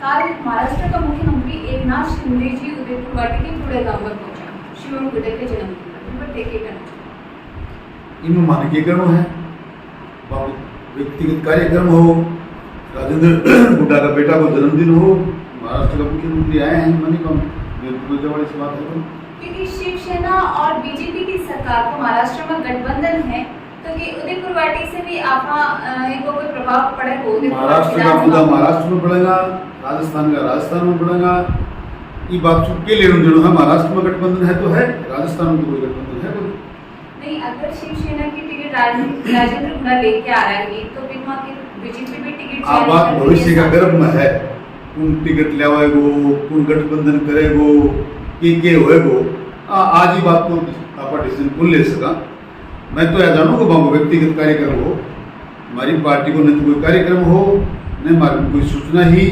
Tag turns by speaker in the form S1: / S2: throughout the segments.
S1: काल महाराष्ट्र का मुख्यमंत्री एकनाथ शिंदे जी उदयपुर वाटी के पुढे गावात पोहोचला शिवम गुड्डे जन्मदिन टेके करना
S2: इनमें मानकीकरण है, व्यक्तिगत कार्यक्रम हो, राजेंद्र गुड्डा का बेटा को जन्मदिन हो, महाराष्ट्र का मुख्यमंत्री आए हैं, मैंने कहा वाली बात है।
S1: क्योंकि शिवसेना और बीजेपी की सरकार को महाराष्ट्र में गठबंधन है, तो कि उदयपुर वाटी से भी इनको कोई प्रभाव पड़ेगा?
S2: महाराष्ट्र का मुद्दा महाराष्ट्र में पड़ेगा, राजस्थान का राजस्थान में पड़ेगा। ये बात के लेना देना है, महाराष्ट्र में गठबंधन है तो है, राजस्थान में तो कोई गठबंधन है कोई
S1: नहीं। अगर शिवसेना की टिकट राजेंद्र गुड्डा लेके आ रहा है तो फिर वहाँ की बीजेपी भी टिकट
S2: बात भविष्य का गर्भ में है, कौन टिकट लेवाएगो, कौन गठबंधन करेगो, के होएगो, आज ही बात को आपका डिसीजन कौन ले सका। मैं तो यह जानू कि बाबू व्यक्तिगत कार्यक्रम हो, हमारी पार्टी को न तो कोई कार्यक्रम हो, न हमारी कोई सूचना ही,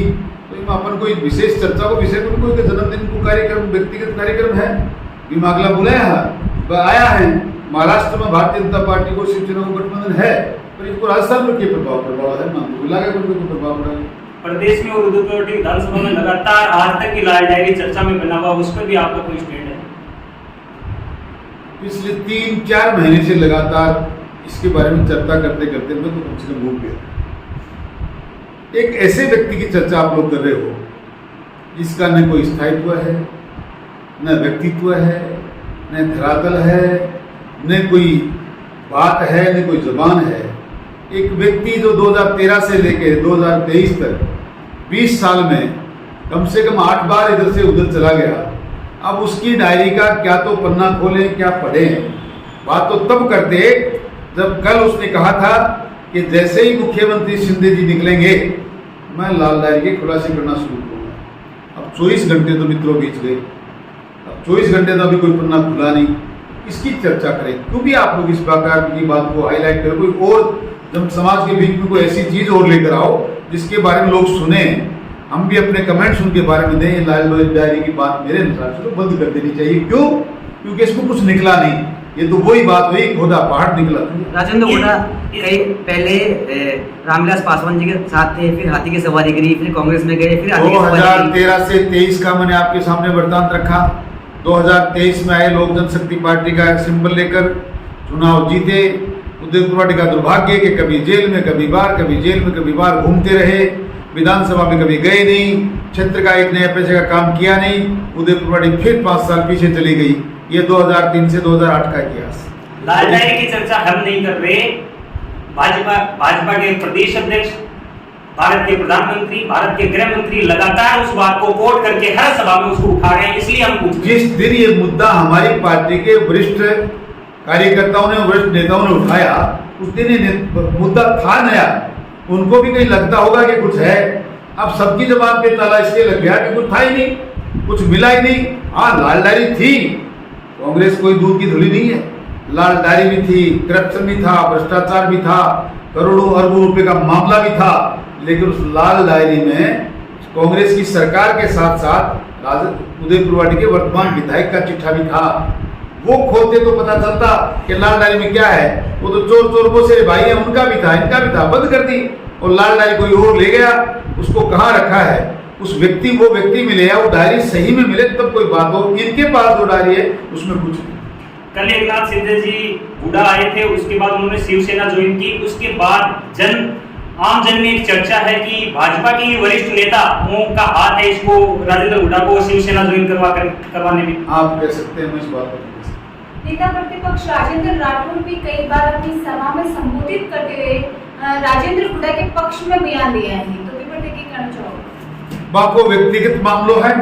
S2: तो अपन कोई विशेष चर्चा को विषय को कोई जन्मदिन को कार्यक्रम व्यक्तिगत कार्यक्रम है, अगला बुलाया है, आया है। महाराष्ट्र में भारतीय जनता पार्टी को शिवसेना को गठबंधन है, पर इसको राजस्थान में क्या प्रभाव है, लगा कोई प्रभाव पड़ेगा।
S3: प्रदेश में और उदयपुर विधानसभा में लगातार आज तक की लाल डायरी चर्चा में बना हुआ, उस पर भी आपका कोई स्टैंड है?
S2: पिछले 3-4 महीने से लगातार इसके बारे में चर्चा करते करते मैं तो कम से कम भूल गया। एक ऐसे व्यक्ति की चर्चा आप लोग कर रहे हो जिसका न कोई स्थायित्व है, न व्यक्तित्व है, न धरातल है, न कोई बात है, न कोई जबान है। एक व्यक्ति जो 2013 से लेकर 2023 तक 20 साल में कम से कम 8 बार इधर से उधर चला गया, अब उसकी डायरी का क्या तो पन्ना खोलें क्या पढ़ें। बात तो तब करते जब कल उसने कहा था कि जैसे ही मुख्यमंत्री शिंदे जी निकलेंगे मैं लाल डायरी के खुलासे करना शुरू करूँगा। अब 24 घंटे तो मित्रों बीत गए, अब 24 घंटे तो अभी कोई पन्ना खुला नहीं। इसकी चर्चा करें, क्यों भी आप लोग इस प्रकार की बात को हाईलाइट करें, कोई और जब समाज के बीच में कोई ऐसी चीज और लेकर आओ जिसके बारे में लोग सुने, हम भी अपने कमेंट्स उनके बारे में दें। लाल डायरी की बात मेरे अनुसार से तो बंद कर देनी चाहिए। क्यों? क्योंकि इसको कुछ निकला नहीं, ये तो वही बात हुई, खुदा पहाड़ निकला।
S4: राजेंद्र गुड्डा कई पहले रामविलास पासवान जी के साथ थे, फिर हाथी की सवारी करी, फिर कांग्रेस में गए, फिर हाथी की सवारी
S2: 2013 से 23 का मैंने आपके सामने वृत्तांत रखा। 2023 में आए लोक जनशक्ति पार्टी का सिंबल लेकर चुनाव जीते। उदयपुर वाटी का दुर्भाग्य कि कभी जेल में कभी बाहर, कभी जेल में कभी बाहर घूमते रहे, विधानसभा में कभी गए नहीं, क्षेत्र का एक नया पैसे का काम किया नहीं। उदयपुर वाटी फिर 5 साल पीछे चली गई। ये 2003 से 2008 का इतिहास।
S3: लाल डायरी की चर्चा हम नहीं कर रहे, भाजपा के प्रदेश अध्यक्ष, भारत के प्रधानमंत्री, भारत के गृह मंत्री लगातार उस बात को कोट करके हर सभा में उसको उठा रहे हैं, इसलिए हम पूछ रहे हैं।
S2: जिस दिन ये मुद्दा हमारी पार्टी के वरिष्ठ कार्यकर्ताओं ने, वरिष्ठ नेताओं ने उठाया, उस दिन ये मुद्दा था नया, उनको भी कहीं लगता होगा कि कुछ है। अब सबकी जबान पे ताला इसलिए लग गया कि कुछ था ही नहीं, कुछ मिला ही नहीं। हाँ, लाल डायरी थी, कांग्रेस कोई दूध की धुली नहीं है, लाल डायरी भी थी, करप्शन भी था, भ्रष्टाचार भी था, करोड़ों अरबों रुपए का मामला भी था, लेकिन उस लाल डायरी में कांग्रेस की सरकार के साथ साथ उदयपुर वाटी के वर्तमान विधायक का चिट्ठा भी था। वो खोलते तो पता चलता कि लाल डायरी में क्या है। वो तो चोर चोर से भाई है, उनका भी था, इनका भी था, बंद कर दी। और लाल डायरी कोई और ले गया, उसको कहाँ रखा है, उस व्यक्ति को व्यक्ति मिले या वो डायरी सही में मिले तब कोई बात हो। इनके पास जो डायरी है उसमें कुछ नहीं।
S3: कल एकनाथ शिंदे जी गुड्डा आए थे, उसके बाद उन्होंने शिवसेना ज्वाइन की। उसके बाद आम जन में एक चर्चा है कि भाजपा की वरिष्ठ नेताओं का हाथ है इसको, राजेंद्र गुड्डा को शिवसेना ज्वाइन करवाने में।
S2: आप कह सकते हैं, मैं इस बात पर
S1: नेता प्रतिपक्ष राजेंद्र राठौर भी कई बार अपनी सभा में संबोधित करते हुए राजेंद्र गुड्डा के पक्ष में बयान दिया है, तो पेपर देखिए कहना चाहोगे?
S2: बाको व्यक्तिगत मामलों है।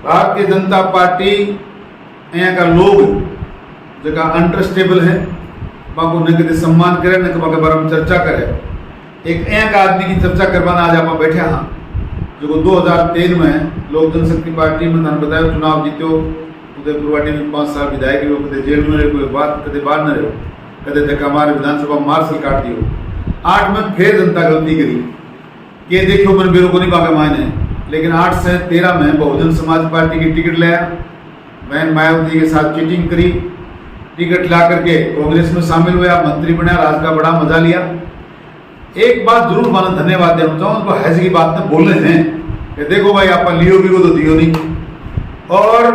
S2: भारतीय जनता पार्टी यहाँ का लोग जगह अनट्रस्टेबल है, बाको न कदे सम्मान करे न कभी बारे में चर्चा करे। एक यहाँ का आदमी की चर्चा करवाना आज आप बैठे हाँ, जो 2013 में लोक जनशक्ति पार्टी में मैंने बताया चुनाव जीतो, उदयपुर वाटी में 5 साल विधायक रहे, कदे जेल में रहे, कोई बात कदे बाहर न रहे, कदे धक्का मारे विधानसभा मार्शल काट दियो। 8 में फिर जनता गलती करी कि देखो मन बेरो को नहीं पाका मायने, लेकिन 8 से 13 में बहुजन समाज पार्टी की टिकट लिया, बहन मायावती के साथ चीटिंग करी, टिकट ला करके कांग्रेस में शामिल हुआ, मंत्री बना, राज का बड़ा मजा लिया। एक बात जरूर माना, धन्यवाद देना चाहूँ, हैज की बात न बोल रहे हैं कि देखो भाई आप लियो भी को तो दियो नहीं, और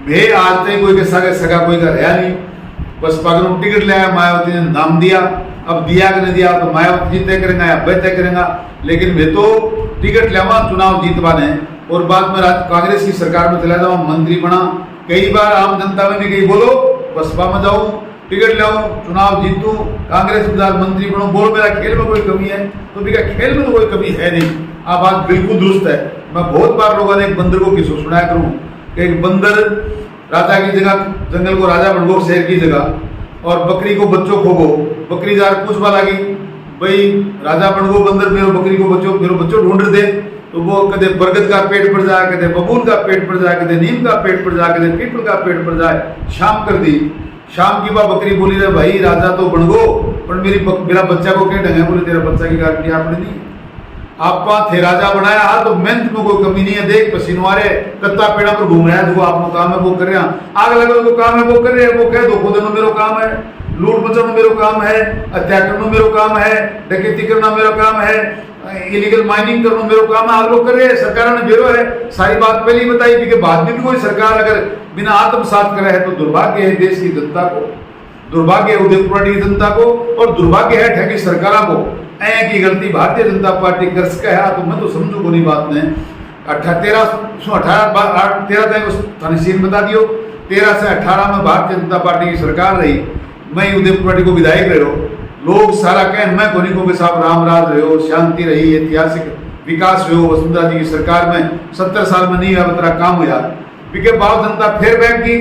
S2: भे आज तक कोई के सगा कोई का रहा नहीं। बस पागल टिकट ले आया, मायावती ने नाम दिया, अब दिया कि नहीं दिया तो मायावती जी तय करेंगे या मैं तय करेंगे, लेकिन मैं तो टिकट लेवा चुनाव जीतवाने और बाद में कांग्रेस की सरकार में चला जाऊँ, मंत्री बना, कई बार आम जनता में भी कहीं बोलो बसपा में जाऊँ, टिकट ले आऊँ, चुनाव जीतूं, कांग्रेस में मंत्री बनूं, बोल मेरा खेल में कोई कमी है तो भी खेल में तो कोई कमी है नहीं। आप बात बिल्कुल दुरुस्त है। मैं बहुत बार लोगों ने एक बंदर को किस्सा सुनाया करूँ कि एक बंदर राजा की जगह जंगल को राजा बन गो शेर की जगह, और बकरी को बच्चों खो गो, बकरी जार पूछवा लगी भाई राजा बन गो बंदर मेरो बकरी को बच्चों ढूंढ दे, तो वो कदे बरगद का पेड़ पर जाए, कदे बबूल का पेड़ पर जाए, कदे नीम का पेड़ पर जाए, कदे पीपल का पेड़ पर जाए। शाम कर दी, शाम की बात बकरी बोली रहे भाई राजा तो बन गो पर मेरा बच्चा को क्या ढंगे, बोले तेरा बच्चा की गारंटी आपने नहीं, आप थे राजा बनाया हा तो मेहनत में कोई कमी नहीं है, देख पसीनवारे कत्ता पेड़ा पर घूम रहा है, जो आपको काम है वो कर रहे हैं, आग लगा तो काम है वो कर रहे हैं, वो कह दो खुद मेरो काम है, लूट मचाना मेरो काम है, हत्या करना मेरो काम है, डकैती करना मेरा काम है, इलीगल माइनिंग करना मेरो काम है, आप लोग कर रहे हैं, सरकार ने बेरो है। सारी बात पहले ही बताई थी कि बाद में भी कोई सरकार अगर बिना आत्मसात करे है तो दुर्भाग्य है देश की जनता को, दुर्भाग्य है उदयपुर की जनता को, और दुर्भाग्य है ठगी सरकारों को। ऐ की गलती भारतीय जनता पार्टी कर सके है तो मैं तो समझू को नहीं बात ने 13 बता दियो 13 से 18 में भारतीय जनता पार्टी की सरकार रही, मैं उदयपुर पार्टी को विधायक रहे हो, लोग सारा कह मैं कोनी को के साथ राम राज रहे हो, शांति रही, ऐतिहासिक विकास हुए, वसुंधरा जी की सरकार में 70 साल में नहीं हुआ तरह काम हुआ, बिके बाद जनता फिर बैठ की,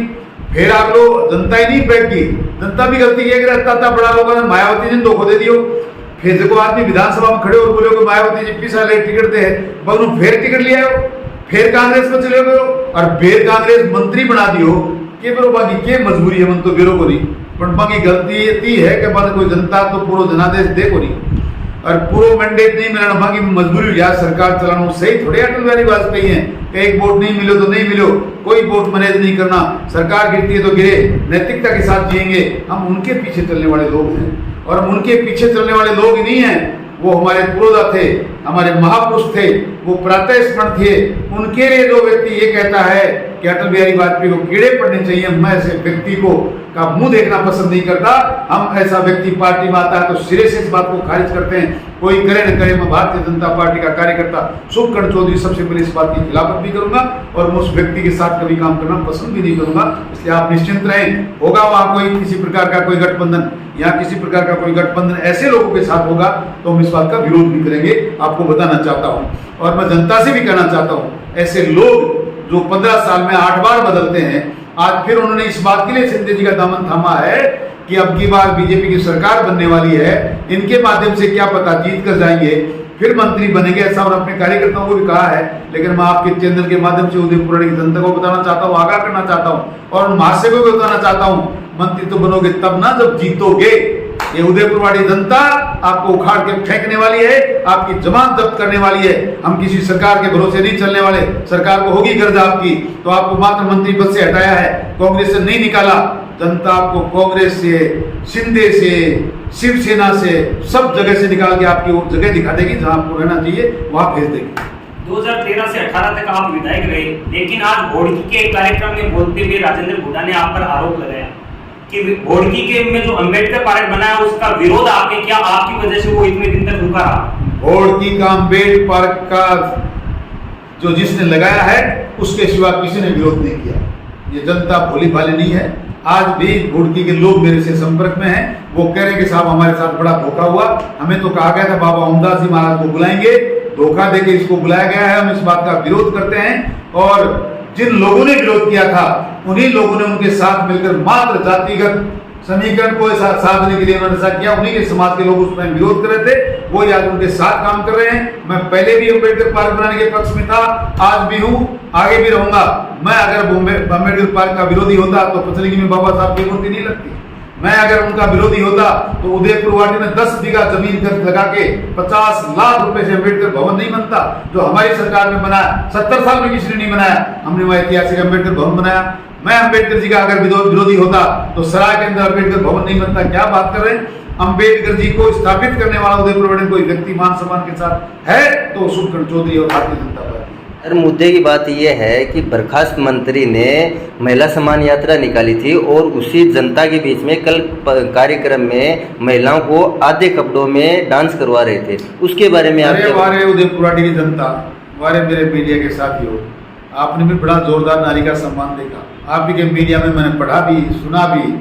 S2: फिर आप लोग जनता ही नहीं बैठ की, जनता भी गलती किया कि बड़ा लोगों ने मायावती जी धोखा दे दियो, फिर देखो आदमी विधानसभा में खड़े और बोले कि मायावती जी पिछा ले टिकट दे, बगनू फिर टिकट ले आयो, फिर कांग्रेस में चले गए और फिर कांग्रेस मंत्री बना दियो, के बेरो बाकी के मजबूरी है मन तो बेरो को नहीं, पर बाकी गलती ये है कि बाद कोई जनता तो पूरा जनादेश देखो नहीं और पूरा मैंडेट नहीं मिलना, बाकी मजबूरी हुई सरकार चलाना, सही थोड़े अटल बिहारी वाजपेयी है कि एक वोट नहीं मिलो तो नहीं मिलो, कोई वोट मैनेज नहीं करना, सरकार गिरती है तो गिरे, नैतिकता के साथ जिएंगे। हम उनके पीछे चलने वाले लोग हैं और हम उनके पीछे चलने वाले लोग नहीं हैं, वो हमारे पुरोधा थे, हमारे महापुरुष थे, वो प्रातः स्मरण थे। उनके लिए जो व्यक्ति ये कहता है कि अटल बिहारी वाजपेयी को कीड़े पड़ने चाहिए, मैं ऐसे व्यक्ति को का मुंह देखना पसंद नहीं करता। हम ऐसा व्यक्ति पार्टी में आता है तो सिरे से इस बात को खारिज करते हैं, कोई करे न करे, मैं भारतीय जनता पार्टी का कार्यकर्ता शुभकर्ण चौधरी सबसे पहले इस बात की खिलाफत भी करूंगा और मैं उस व्यक्ति के साथ कभी काम करना पसंद भी नहीं करूंगा। इसलिए आप निश्चिंत रहें, होगा वहां कोई किसी प्रकार का कोई गठबंधन या किसी प्रकार का कोई गठबंधन ऐसे लोगों के साथ होगा तो हम इस बात का विरोध भी करेंगे, आपको बताना चाहता हूं। और मैं जनता से भी कहना चाहता हूं, ऐसे लोग जो 15 साल में 8 बार बदलते हैं, आज फिर उन्होंने इस बात के लिए शिंदे जी का दामन थामा है कि अब की बार बीजेपी की सरकार बनने वाली है, इनके माध्यम से क्या पता जीत कर जाएंगे, फिर मंत्री बनेंगे, ऐसा उन्होंने अपने कार्यकर्ताओं को भी कहा है। लेकिन मैं आपके चैनल के माध्यम से उदयपुर की जनता को बताना चाहता हूँ, आगाह करना चाहता हूँ और महाशय को बताना चाहता हूँ, मंत्री तो बनोगे तब ना जब जीतोगे। ये उदयपुर वाली जनता आपको उखाड़ के फेंकने वाली है, आपकी जमानत जब्त करने वाली है। हम किसी सरकार के भरोसे नहीं चलने वाले, सरकार को होगी गर्ज आपकी तो आपको मात्र मंत्री पद से हटाया है, कांग्रेस से नहीं निकाला। जनता आपको कांग्रेस से, शिंदे से, शिवसेना से, सब जगह से निकाल के आपकी वो जगह दिखा देगी जहां आपको रहना चाहिए, वहां भेज देगी।
S3: 2013 से 18 तक आप विधायक रहे, लेकिन आज भोड़की के एक कार्यक्रम में बोलते हुए राजेंद्र हुड्डा ने आप पर आरोप लगाया कि भोड़की के में जो अंबेडकर पार्क बना है उसका विरोध आपने किया, आपकी वजह से वो इतने दिन तक रुका रहा।
S2: भोड़की का अंबेडकर पार्क का जो जिसने लगाया है उसके सिवा किसी ने विरोध नहीं किया। ये जनता भोली भाली नहीं है। आज भी भोड़की के लोग मेरे से संपर्क में हैं, वो कह रहे हैं कि साहब हमारे साथ बड़ा धोखा हुआ, हमें तो कहा गया था बाबा ओमदास जी महाराज को बुलाएंगे, धोखा देके इसको बुलाया गया है। हम इस बात का विरोध करते हैं और जिन लोगों ने विरोध किया था उन्हीं लोगों ने उनके साथ मिलकर मात्र जातिगत समीकरण को साधने के लिए उन्होंने ऐसा किया, उन्हीं के समाज के लोग उसमें विरोध कर रहे थे, वो आज उनके साथ काम कर रहे हैं। मैं पहले भी अम्बेडकर पार्क बनाने के पक्ष में था, आज भी हूँ, आगे भी रहूंगा। मैं अगर अम्बेडकर पार्क का विरोधी होता तो पचलगी में बाबा साहब की मूर्ति नहीं लगती। मैं अगर उनका विरोधी होता तो उदयपुर वाटी में 10 बीघा जमीन खर्च लगा के 50 लाख रुपए से अम्बेडकर भवन नहीं बनता, जो हमारी सरकार में बनाया। 70 साल में किसी ने नहीं बनाया, हमने वह ऐतिहासिक अम्बेडकर भवन बनाया। मैं अम्बेडकर जी का अगर विरोधी होता तो सराय के अंदर अम्बेडकर भवन नहीं बनता। क्या बात कर रहे हैं? अम्बेडकर जी को स्थापित करने वाला उदयपुर वाटी कोई व्यक्ति मान सम्मान के साथ है तो शुभकर्ण चौधरी और भारतीय जनता पार्टी।
S5: सर, मुद्दे की बात यह है कि बर्खास्त मंत्री ने महिला सम्मान यात्रा निकाली थी और उसी जनता के बीच में कल कार्यक्रम में महिलाओं को आधे कपड़ों में डांस करवा रहे थे, उसके बारे में आप
S2: अरे वारे उदयपुराटी की जनता, वारे मेरे मीडिया के साथियों, आपने भी बड़ा जोरदार नारी का सम्मान देखा। आप ही के मीडिया में मैंने पढ़ा भी सुना भी,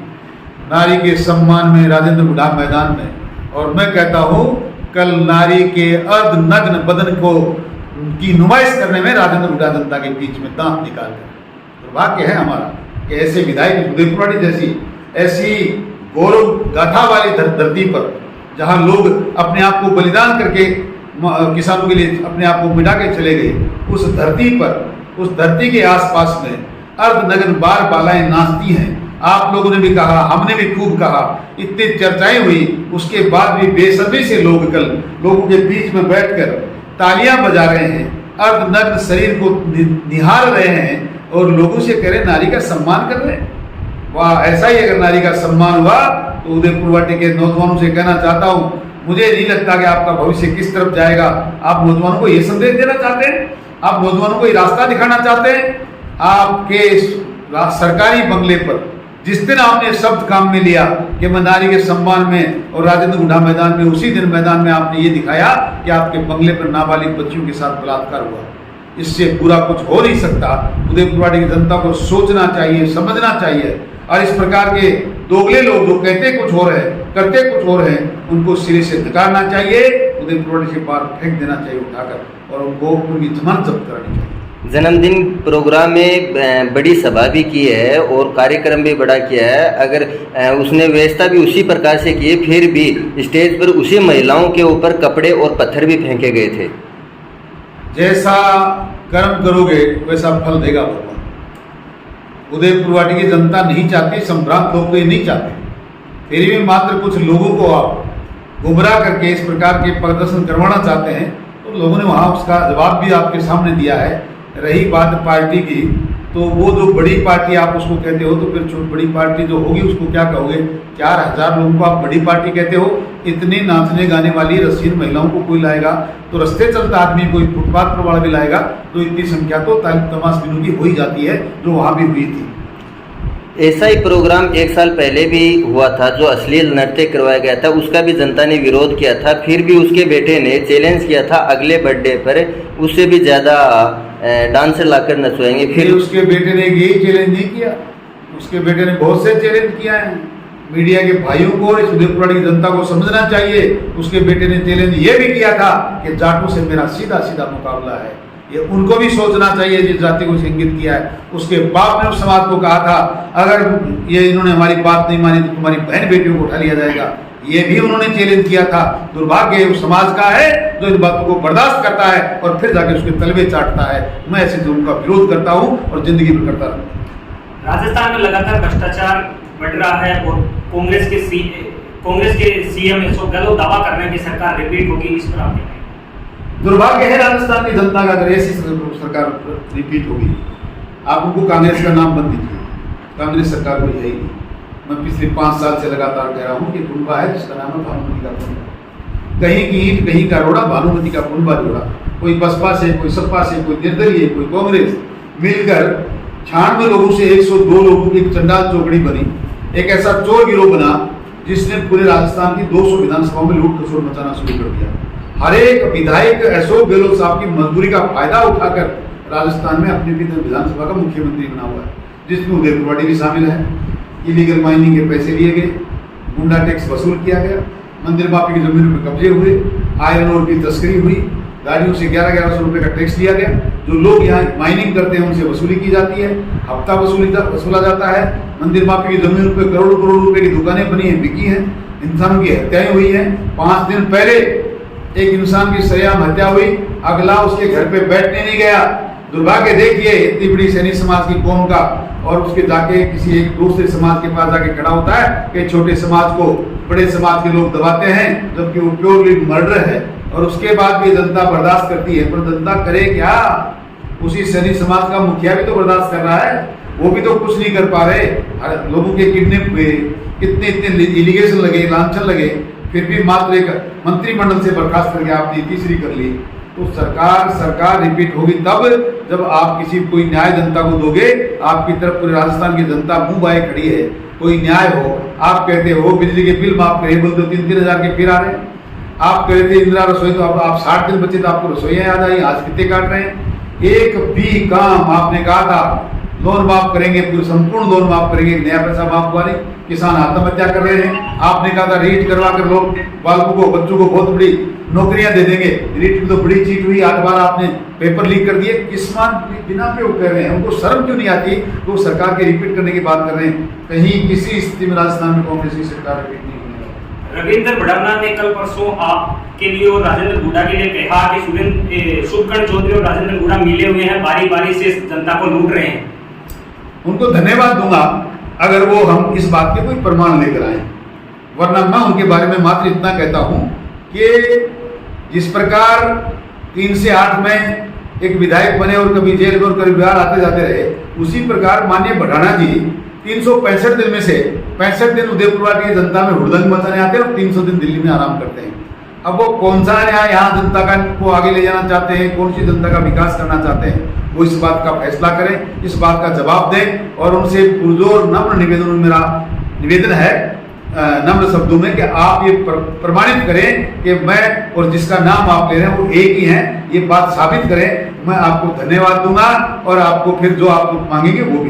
S2: नारी के सम्मान में राजेंद्र गुड़ा मैदान में। और मैं कहता हूँ कल नारी के अर्धनग्न बदन को की नुमाइश करने में राजेंद्र गुड़ा जनता के बीच में दांत निकाल कर दुर्भाग्य है हमारा कि ऐसे विधायक उदयपुराटी जैसी ऐसी गौरव गाथा वाली धरती पर जहाँ लोग अपने आप को बलिदान करके किसानों के लिए अपने आप को मिटा के चले गए, उस धरती पर, उस धरती के आसपास में अर्धनग्न बाल बालाएं नाचती हैं। आप लोगों ने भी कहा, हमने भी खूब कहा, इतनी चर्चाएं हुई, उसके बाद भी बेसब्री से लोग कल लोगों के बीच में बैठकर तालियां बजा रहे हैं, अर्धनग्न शरीर को निहार रहे हैं और लोगों से कह रहे नारी का सम्मान कर रहे हैं। वाह, ऐसा ही अगर नारी का सम्मान हुआ तो उदयपुरवाटी के नौजवानों से कहना चाहता हूँ, मुझे नहीं लगता कि आपका भविष्य किस तरफ जाएगा। आप नौजवानों को ये संदेश देना चाहते हैं, आप नौजवानों को ये रास्ता दिखाना चाहते हैं। आपके सरकारी बंगले पर जिस दिन आपने शब्द काम में लिया कि मैं नारी के सम्मान में और राजेंद्र गुड़ा मैदान में, उसी दिन मैदान में आपने ये दिखाया कि आपके बंगले पर नाबालिग बच्चियों के साथ बलात्कार हुआ। इससे बुरा कुछ हो नहीं सकता। उदयपुरवाटी की जनता को सोचना चाहिए, समझना चाहिए और इस प्रकार के दोगले लोग जो कहते कुछ और है करते कुछ और है, उनको सिरे से नकारना चाहिए, उदयपुरवाटी से बाहर फेंक देना चाहिए उठाकर और उनको उनकी जमानत जब्त करानी चाहिए।
S5: जन्मदिन प्रोग्राम में बड़ी सभा भी की है और कार्यक्रम भी बड़ा किया है। अगर उसने व्यवस्था भी उसी प्रकार से की है, फिर भी स्टेज पर उसी महिलाओं के ऊपर कपड़े और पत्थर भी फेंके गए थे।
S2: जैसा कर्म करोगे वैसा फल देगा भगवान। उदयपुरवाटी की जनता नहीं चाहती, संभ्रांत लोग तो ये नहीं चाहते, फिर भी मात्र कुछ लोगों को आप गुमराह करके इस प्रकार के प्रदर्शन करवाना चाहते हैं। तो लोगों ने वहाँ उसका जवाब भी आपके सामने दिया है। रही बात पार्टी की, तो वो जो बड़ी पार्टी आप उसको कहते हो, तो फिर बड़ी पार्टी जो होगी उसको क्या कहोगे? 4000 लोगों को आप बड़ी पार्टी कहते हो? इतनी नाचने गाने वाली रसीन महिलाओं को कोई लाएगा तो रस्ते चलता आदमी कोई फुटपाथ पर वाला भी लाएगा, तो इतनी संख्या तो तमाशबीनों की हो ही जाती है, जो वहाँ भी हुई थी।
S5: ऐसा ही प्रोग्राम 1 साल पहले भी हुआ था, जो अश्लील नृत्य करवाया गया था, उसका भी जनता ने विरोध किया था। फिर भी उसके बेटे ने चैलेंज किया था अगले बर्थडे पर उससे भी ज़्यादा डांसर लाकर नचवाएंगे। फिर
S2: उसके बेटे ने यही चैलेंज नहीं किया, उसके बेटे ने बहुत से चैलेंज किया है। मीडिया के भाइयों को और इस उदयपुरवाटी की जनता को समझना चाहिए। उसके बेटे ने चैलेंज ये भी किया था कि जाटों से मेरा सीधा सीधा मुकाबला है। ये उनको भी सोचना चाहिए जिस जाति को इंगित किया है। उसके बाप ने उस समाज को कहा था अगर ये इन्होंने हमारी बात नहीं मानी तो तुम्हारी बहन बेटियों को उठा लिया जाएगा। ये भी उन्होंने चैलेंज किया था। दुर्भाग्य उस समाज का है जो इन बातों को बर्दाश्त करता है और फिर जाके उसके तलवे चाटता है। मैं ऐसे जुल्म का विरोध करता हूँ और जिंदगी में करता रहूँगा।
S3: राजस्थान में लगातार भ्रष्टाचार बढ़ रहा है और कांग्रेस के सीएम इसको गलत दावा कर रहे हैं कि सरकार रिपीट होगी। इस पर आप
S2: दुर्भाग्य है राजस्थान की जनता का अगर ऐसी सरकार रिपीट होगी। आप उनको कांग्रेस का नाम बंद दीजिए, कांग्रेस सरकार कोई है ही नहीं। मैं पिछले 5 साल से लगातार कह रहा हूँ कि कुनबा है जिसका नाम है भानुमति का कुनबा। कहीं की ईंट कहीं का रोड़ा, भानुमति का कुनबा जोड़ा। कोई बसपा से, कोई सपा से, कोई निर्दलीय, कोई कांग्रेस मिलकर 96 लोगों से 102 लोगों की चंडाल चौकड़ी बनी। एक ऐसा चोर गिरोह बना जिसने पूरे राजस्थान की 200 विधानसभाओं में लूट खसोट मचाना शुरू कर दिया। हर एक विधायक अशोक गहलोत साहब की मजदूरी का फायदा उठाकर राजस्थान में अपनी विधानसभा का मुख्यमंत्री बना हुआ है, जिसमें उदयपुरवाटी भी शामिल है। इलीगल माइनिंग के पैसे लिए गए, गुंडा टैक्स वसूल किया गया, मंदिर माफी की जमीनों पर कब्जे हुए, आयरन ओर की तस्करी हुई, गाड़ियों से 1100 रुपये का टैक्स लिया गया। जो लोग यहाँ माइनिंग करते हैं उनसे वसूली की जाती है, हफ्ता वसूला जाता है। मंदिर माफी की जमीनों पर करोड़ रुपए की दुकानें बनी हैं, बिकी हैं। इंसानों की हत्याएं हुई हैं। 5 दिन पहले एक इंसान की सरेआम हत्या हुई, अगला उसके घर पे बैठने नहीं गया। दुर्भाग्य देखिए इतनी बड़ी सैनिक समाज की कौम का, और उसके जाके किसी एक दूसरे समाज के पास जाके खड़ा होता है कि छोटे समाज को बड़े समाज के लोग दबाते हैं, जबकि वो प्योरली मर्डर है। और उसके बाद भी जनता बर्दाश्त करती है। पर जनता करे क्या? उसी सैनिक समाज का मुखिया भी तो बर्दाश्त कर रहा है, वो भी तो कुछ नहीं कर पा रहे। लोगों के किडनैप हुए, कितने इलीगेशन लगे, लांछन लगे, फिर भी मात्र एक मंत्रिमंडल से बर्खास्त करके आपने तीसरी कर ली। तो सरकार रिपीट होगी तब जब आप किसी कोई न्याय जनता को दोगे। आपकी तरफ पूरे राजस्थान की जनता मुंह बाए खड़ी है, कोई न्याय हो। आप कहते हो बिजली के बिल माफ करिए, बोलते हो 3-3 हजार के फिर आ रहे हैं। आप कहते थे इंदिरा रसोई, तो अब आप 60 दिन बचे तो आपको रसोइयाँ याद आई, आज कितने काट रहे हैं। एक भी काम आपने कहा था लोन माफ करेंगे, पूरे संपूर्ण लोन माफ करेंगे, नया पैसा माफ हुआ नहीं। किसान आत्महत्या कर रहे हैं। आपने कहा था रीट करवा कर लोग बालकों को, बच्चों को बहुत बड़ी नौकरियां दे देंगे। रीट में तो बड़ी चीट हुई, 8 बार आपने पेपर लीक कर दिए। किसान बिना पे वो कर रहे हैं, उनको शर्म क्यों नहीं आती? तो सरकार के रिपीट करने की बात कर रहे हैं। कहीं किसी स्थिति में राजस्थान में कांग्रेस की सरकार रिपीट नहीं होने वाली।
S3: रविंद्र भड़ाना ने कल परसों आपके लिए और राजेंद्र गुड़ा के लिए कहा कि शुभकर्ण चौधरी और राजेंद्र गुड़ा मिले हुए हैं, बारी बारी से जनता को लूट रहे हैं।
S2: उनको धन्यवाद दूंगा अगर वो हम इस बात के कोई प्रमाण लेकर आए, वरना मैं उनके बारे में मात्र इतना कहता हूं कि जिस प्रकार 3 से 8 में एक विधायक बने और कभी जेल में और कभी बिहार आते जाते रहे, उसी प्रकार माननीय भड़ाना जी 365 दिन में से 65 दिन उदयपुर की जनता में हुड़दंग मचाने आते हैं और 300 दिन दिल्ली में आराम करते हैं। अब वो कौन सा न्याय यहाँ जनता का को आगे ले जाना चाहते हैं, कौन सी जनता का विकास करना चाहते हैं, वो इस बात का फैसला करें, इस बात का जवाब दें। और उनसे पुरजोर नम्र मेरा निवेदन है नम्र शब्दों में कि आप ये प्रमाणित करें कि मैं और जिसका नाम आप ले रहे हैं वो एक ही हैं। ये बात साबित करें, मैं आपको धन्यवाद दूंगा और आपको फिर जो आप मांगेंगे वो भी